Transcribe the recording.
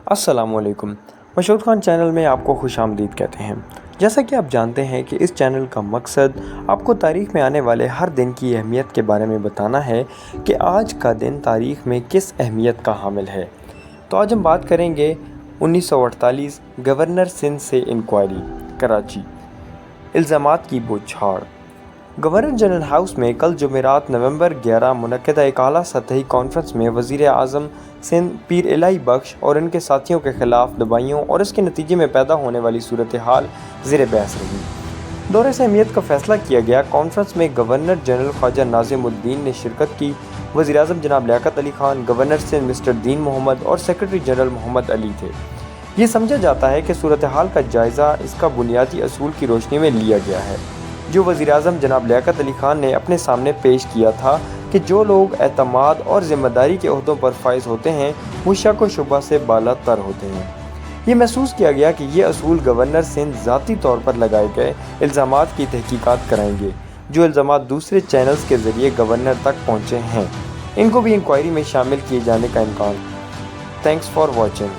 अस्सलाम वालेकुम। मशहूर खान चैनल में आपको खुश आमदीद कहते हैं। जैसा कि आप जानते हैं कि इस चैनल का मकसद आपको तारीख़ में आने वाले हर दिन की अहमियत के बारे में बताना है कि आज का दिन तारीख़ में किस अहमियत का हामिल है। तो आज हम बात करेंगे 1948 गवर्नर सिंध से इंक्वायरी कराची, इल्ज़ामात की बौछार। गवर्नर जनरल हाउस में कल जुमेरात नवंबर 11 मुनक्किदा एक आला सतही कॉन्फ्रेंस में वज़ीर आज़म सिंध पीर इलाही बख्श और उनके साथियों के ख़िलाफ़ दबाइयों और इसके नतीजे में पैदा होने वाली सूरत हाल ज़ेर बहस रही। दौरे से अहमियत का फ़ैसला किया गया। कॉन्फ्रेंस में गवर्नर जनरल ख्वाजा नाज़िमुद्दीन ने शिरकत की। वज़ीर आज़म जनाब लियाकत अली खान, गवर्नर सिंध मिस्टर दीन मोहम्मद और सेक्रेटरी जनरल मोहम्मद अली थे। ये समझा जाता है कि सूरत हाल का जायज़ा इसका बुनियादी असूल की रोशनी में लिया गया है जो वज़ीर आज़म जनाब लियाकत अली खान ने अपने सामने पेश किया था कि जो लोग एतमाद और ज़िम्मेदारी के ओहदों पर फाइज होते हैं वो शक व शुबा से बाला तर होते हैं। ये महसूस किया गया कि ये असूल गवर्नर सिंध ज़ाती तौर पर लगाए गए इल्ज़ामात की तहकीकात कराएंगे जो इल्ज़ामात दूसरे चैनल्स के ज़रिए गवर्नर तक पहुँचे हैं, इनको भी इंक्वायरी में शामिल किए जाने का इम्कान। Thanks for watching.